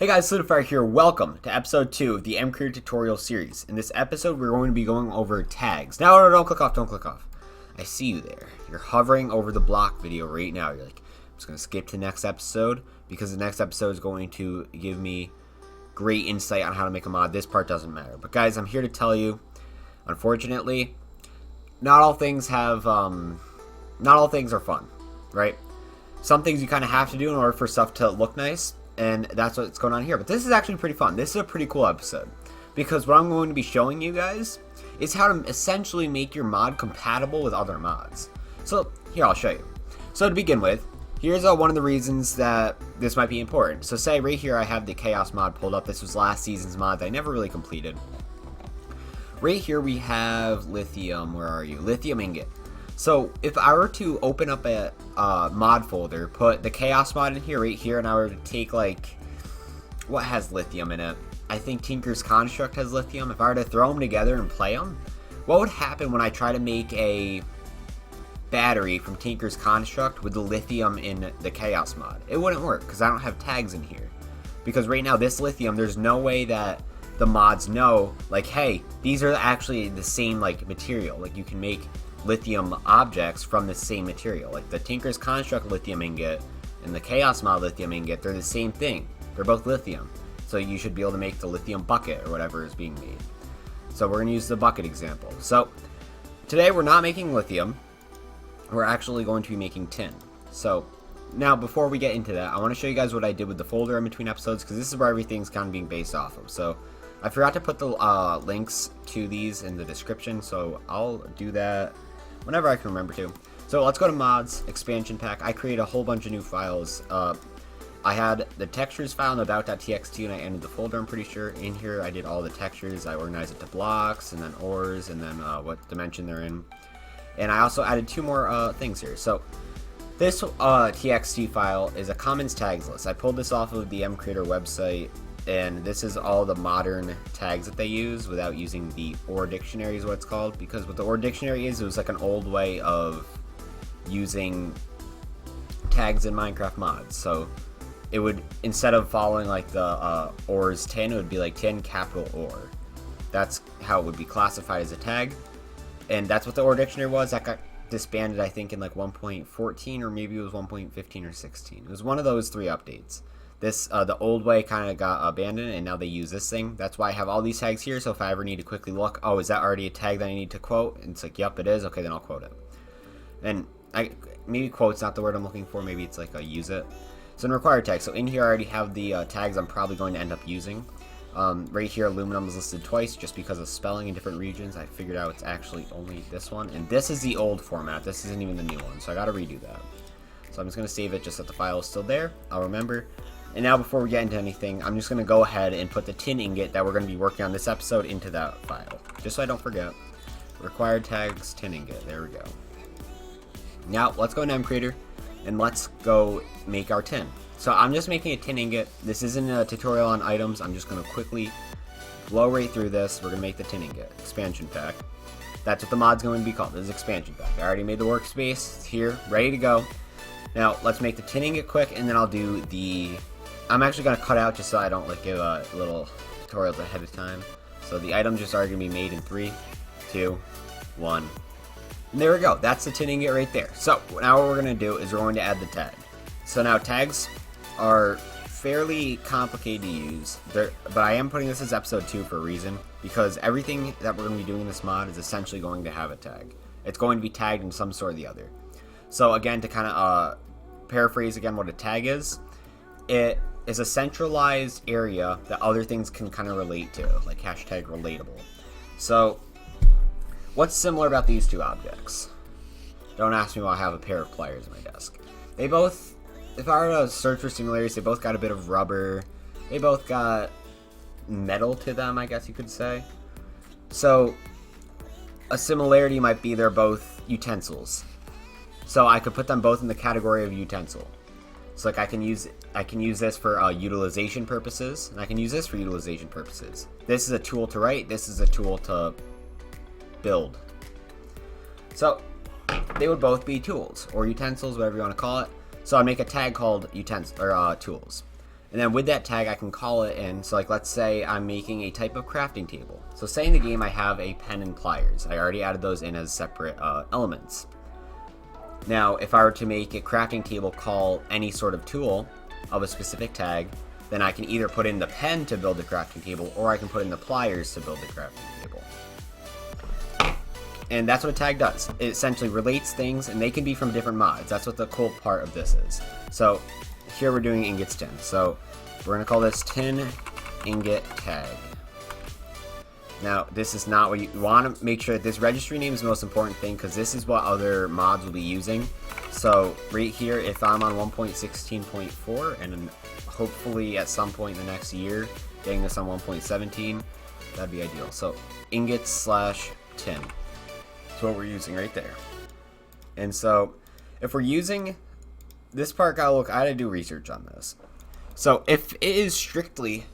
Hey guys, Saladifier here. Welcome to episode 2 of the MCreator tutorial series. In this episode, we're going to be going over tags. No, don't click off, don't click off. I see you there. You're hovering over the block video right now. You're like, I'm just going to skip to the next episode because the next episode is going to give me great insight on how to make a mod. This part doesn't matter. But guys, I'm here to tell you, unfortunately, not all things are fun, right? Some things you kind of have to do in order for stuff to look nice. And that's what's going on here. But this is actually pretty fun. This is a pretty cool episode. Because what I'm going to be showing you guys is how to essentially make your mod compatible with other mods. So, here, I'll show you. So, to begin with, here's one of the reasons that this might be important. So, say right here I have the Chaos mod pulled up. This was last season's mod that I never really completed. Right here we have lithium. Where are you? Lithium ingot. So, if I were to open up a mod folder, put the Chaos mod in here, right here, and I were to take, like, what has lithium in it? I think Tinker's Construct has lithium. If I were to throw them together and play them, what would happen when I try to make a battery from Tinker's Construct with the lithium in the Chaos mod? It wouldn't work, because I don't have tags in here. Because right now, this lithium, there's no way that the mods know, like, hey, these are actually the same, like, material. Like, you can make lithium objects from the same material. Like the Tinker's Construct lithium ingot and the Chaos mod lithium ingot, they're the same thing. They're both lithium. So you should be able to make the lithium bucket or whatever is being made. So we're going to use the bucket example. So today we're not making lithium. We're actually going to be making tin. So now before we get into that, I want to show you guys what I did with the folder in between episodes, because this is where everything's kind of being based off of. So I forgot to put the links to these in the description, so I'll do that whenever I can remember to. So let's go to mods, expansion pack. I created a whole bunch of new files. I had the textures file in about.txt and I ended the folder, I'm pretty sure. In here I did all the textures. I organized it to blocks and then ores and then what dimension they're in. And I also added two more things here. So this txt file is a commons tags list. I pulled this off of the MCreator website, and this is all the modern tags that they use without using the OR dictionary is what it's called. Because what the OR dictionary is, it was like an old way of using tags in Minecraft mods. So it would, instead of following like the OR's tin, it would be like tin capital OR. That's how it would be classified as a tag. And that's what the OR dictionary was. That got disbanded, I think, in like 1.14 or maybe it was 1.15 or 16. It was one of those three updates. This, the old way kind of got abandoned, and now they use this thing. That's why I have all these tags here, so if I ever need to quickly look, oh, is that already a tag that I need to quote? And it's like, yep, it is. Okay, then I'll quote it. And maybe quote's not the word I'm looking for. Maybe it's like a use it. So in required tags, so in here I already have the tags I'm probably going to end up using. Right here, aluminum is listed twice just because of spelling in different regions. I figured out it's actually only this one. And this is the old format. This isn't even the new one, so I got to redo that. So I'm just going to save it just that the file is still there. I'll remember. And now before we get into anything, I'm just going to go ahead and put the tin ingot that we're going to be working on this episode into that file. Just so I don't forget. Required tags, tin ingot. There we go. Now, let's go into MCreator and let's go make our tin. So I'm just making a tin ingot. This isn't a tutorial on items. I'm just going to quickly blow right through this. We're going to make the tin ingot. Expansion pack. That's what the mod's going to be called. This is expansion pack. I already made the workspace. It's here, ready to go. Now, let's make the tin ingot quick, and then I'll do the... I'm actually going to cut out just so I don't like give little tutorials ahead of time. So the items just are going to be made in 3, 2, 1. And there we go. That's the tin ingot right there. So now what we're going to do is we're going to add the tag. So now tags are fairly complicated to use, but I am putting this as episode 2 for a reason, because everything that we're going to be doing in this mod is essentially going to have a tag. It's going to be tagged in some sort or the other. So again, to kind of paraphrase again what a tag is, it is a centralized area that other things can kind of relate to, like hashtag relatable. So what's similar about these two objects? Don't ask me why I have a pair of pliers on my desk. They both, if I were to search for similarities, they both got a bit of rubber. They both got metal to them, I guess you could say. So a similarity might be they're both utensils. So I could put them both in the category of utensil. So like I can use this for utilization purposes, and I can use this for utilization purposes. This is a tool to write. This is a tool to build. So they would both be tools or utensils, whatever you want to call it. So I'd make a tag called utensils or tools. And then with that tag, I can call it in. So like, let's say I'm making a type of crafting table. So say in the game I have a pen and pliers. I already added those in as separate elements. Now, if I were to make a crafting table call any sort of tool of a specific tag, then I can either put in the pen to build the crafting table, or I can put in the pliers to build the crafting table. And that's what a tag does. It essentially relates things, and they can be from different mods. That's what the cool part of this is. So here we're doing ingots 10. So we're going to call this tin ingot tag. Now, this is not what you want to make sure that this registry name is the most important thing, because this is what other mods will be using. So right here, if I'm on 1.16.4 and hopefully at some point in the next year getting this on 1.17, that'd be ideal. So ingots/tin. That's what we're using right there. And so if we're using this part, I had to do research on this. So if it is strictly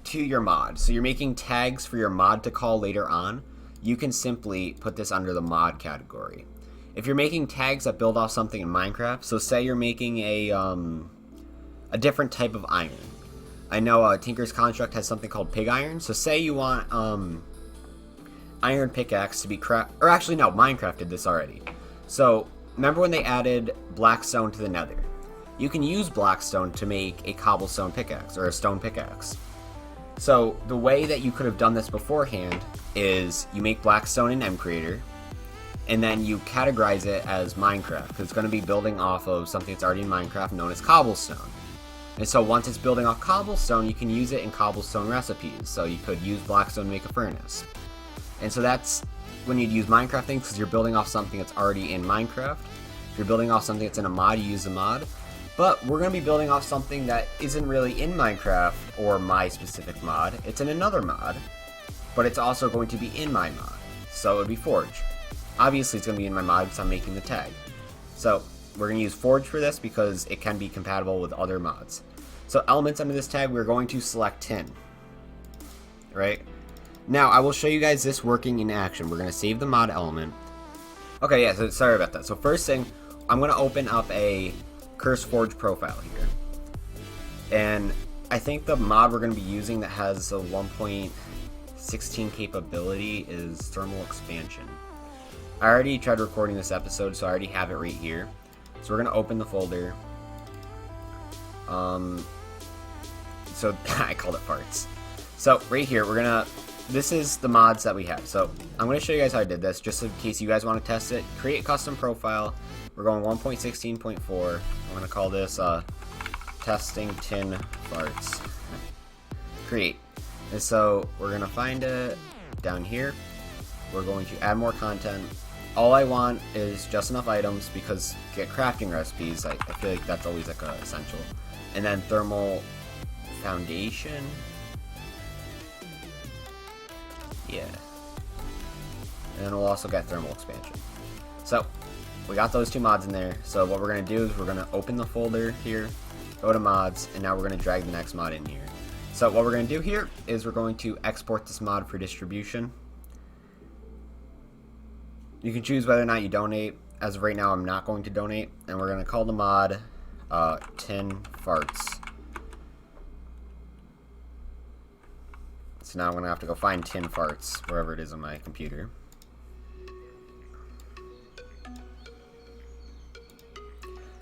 to your mod, so you're making tags for your mod to call later on, you can simply put this under the mod category. If you're making tags that build off something in Minecraft, so say you're making a different type of iron. I know Tinker's Construct has something called pig iron. So say you want iron pickaxe to be or actually no, Minecraft did this already. So remember when they added blackstone to the nether? You can use blackstone to make a cobblestone pickaxe or a stone pickaxe. So the way that you could have done this beforehand is you make blackstone in MCreator, and then you categorize it as Minecraft, because it's going to be building off of something that's already in Minecraft known as cobblestone. And so once it's building off cobblestone, you can use it in cobblestone recipes. So you could use blackstone to make a furnace. And so that's when you'd use Minecraft things, because you're building off something that's already in Minecraft. If you're building off something that's in a mod, you use the mod. But we're going to be building off something that isn't really in Minecraft or my specific mod. It's in another mod, but it's also going to be in my mod. So it would be Forge. Obviously it's going to be in my mod because I'm making the tag. So we're going to use Forge for this because it can be compatible with other mods. So elements under this tag, we're going to select tin. Right? Now I will show you guys this working in action. We're going to save the mod element. Okay, yeah, so sorry about that. So first thing, I'm going to open up a CurseForge profile here. And I think the mod we're going to be using that has a 1.16 capability is thermal expansion. I already tried recording this episode, so I already have it right here. So we're going to open the folder. So I called it parts. So right here, this is the mods that we have. So I'm going to show you guys how I did this, just in case you guys want to test it. Create custom profile. We're going 1.16.4. I'm going to call this testing tin farts. Create. And so we're going to find it down here. We're going to add more content. All I want is just enough items, because get crafting recipes, I feel like that's always like essential. And then thermal foundation. Yeah. And then we'll also get thermal expansion. So we got those two mods in there. So what we're going to do is we're going to open the folder here, go to mods, and now we're going to drag the next mod in here. So what we're going to do here is we're going to export this mod for distribution. You can choose whether or not you donate. As of right now, I'm not going to donate, and we're going to call the mod tin farts. So now I'm going to have to go find tin farts wherever it is on my computer.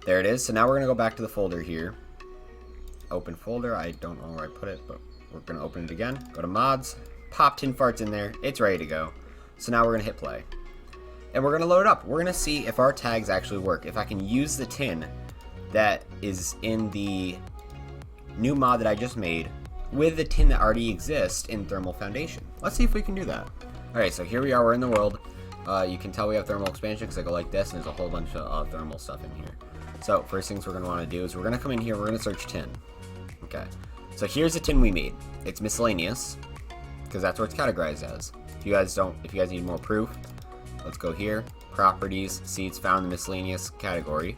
There it is. So now we're going to go back to the folder here. Open folder. I don't know where I put it, but we're going to open it again. Go to mods. Pop tin farts in there. It's ready to go. So now we're going to hit play. And we're going to load it up. We're going to see if our tags actually work. If I can use the tin that is in the new mod that I just made with the tin that already exists in thermal foundation. Let's see if we can do that. Alright, so here we are. We're in the world. You can tell we have thermal expansion because I go like this, and there's a whole bunch of thermal stuff in here. So first things we're going to want to do is we're going to come in here. We're going to search tin. Okay. So here's the tin we made. It's miscellaneous because that's what it's categorized as. If you guys need more proof, let's go here, properties, see it's found in the miscellaneous category,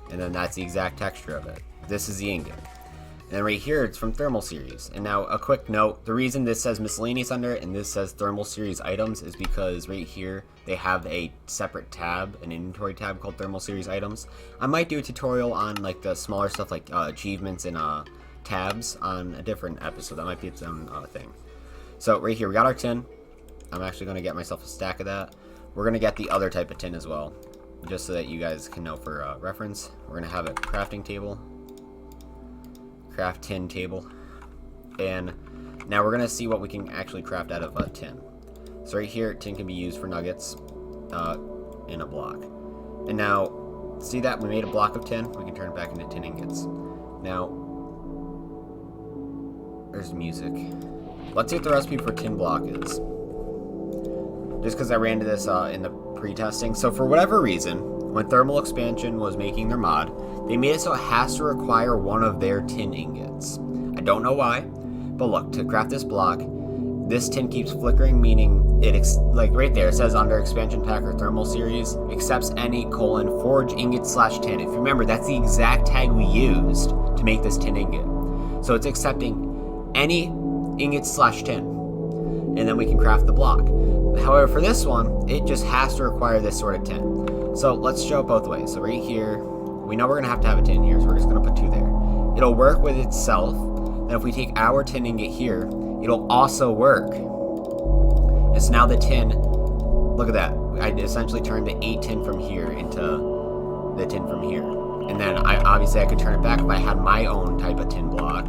and then that's the exact texture of it. This is the ingot. And then right here, it's from thermal series. And now a quick note, the reason this says miscellaneous under it and this says thermal series items is because right here, they have a separate tab, an inventory tab called thermal series items. I might do a tutorial on like the smaller stuff like achievements and tabs on a different episode. That might be its own thing. So right here, we got our tin. I'm actually going to get myself a stack of that. We're going to get the other type of tin as well, just so that you guys can know for reference. We're going to have a crafting table. Craft tin table. And now we're going to see what we can actually craft out of tin. So right here, tin can be used for nuggets in a block. And now, see that? We made a block of tin. We can turn it back into tin ingots. Now, there's music. Let's see what the recipe for tin block is. Just because I ran into this in the pre-testing. So for whatever reason, when Thermal Expansion was making their mod, they made it so it has to require one of their tin ingots. I don't know why, but look, to craft this block, this tin keeps flickering, meaning like right there, it says under expansion pack or thermal series, accepts any forge ingot / tin. If you remember, that's the exact tag we used to make this tin ingot. So it's accepting any ingot / tin. And then we can craft the block. However, for this one, it just has to require this sort of tin. So let's show it both ways. So right here, we know we're gonna have a tin here, so we're just gonna put 2 there. It'll work with itself. Then if we take our tin ingot here, it'll also work. And so now the tin, look at that. I essentially turned the 8 tin from here into the tin from here. And then obviously I could turn it back if I had my own type of tin block.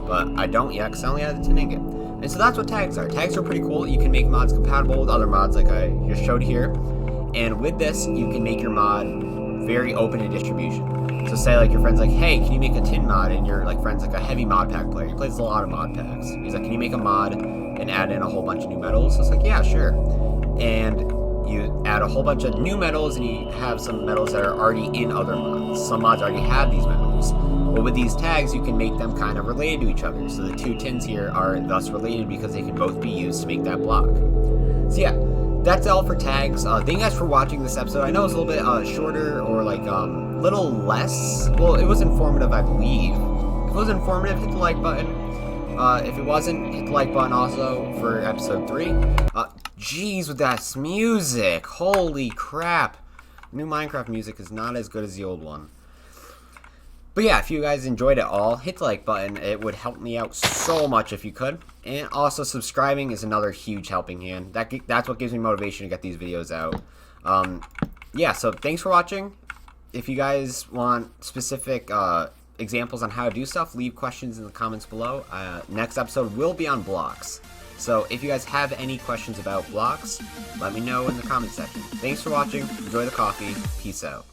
But I don't yet, because I only have the tin ingot. And so that's what tags are. Tags are pretty cool. You can make mods compatible with other mods like I just showed here. And with this, you can make your mod very open to distribution. So say like your friend's like, hey, can you make a tin mod? And your like friend's like a heavy mod pack player. He plays a lot of mod packs. He's like, can you make a mod and add in a whole bunch of new metals? So it's like, yeah, sure. And you add a whole bunch of new metals, and you have some metals that are already in other mods. Some mods already have these metals. But with these tags, you can make them kind of related to each other. So the 2 tins here are thus related because they can both be used to make that block. So yeah, that's all for tags. Thank you guys for watching this episode. I know it's a little bit shorter, or like little less. Well, it was informative, I believe. If it was informative, hit the like button. If it wasn't, hit the like button also for episode 3. Jeez, with that music. Holy crap. New Minecraft music is not as good as the old one. But yeah, if you guys enjoyed it all, hit the like button. It would help me out so much if you could. And also subscribing is another huge helping hand. That's what gives me motivation to get these videos out. Yeah, so thanks for watching. If you guys want specific examples on how to do stuff, leave questions in the comments below. Next episode will be on blocks. So if you guys have any questions about blocks, let me know in the comment section. Thanks for watching. Enjoy the coffee. Peace out.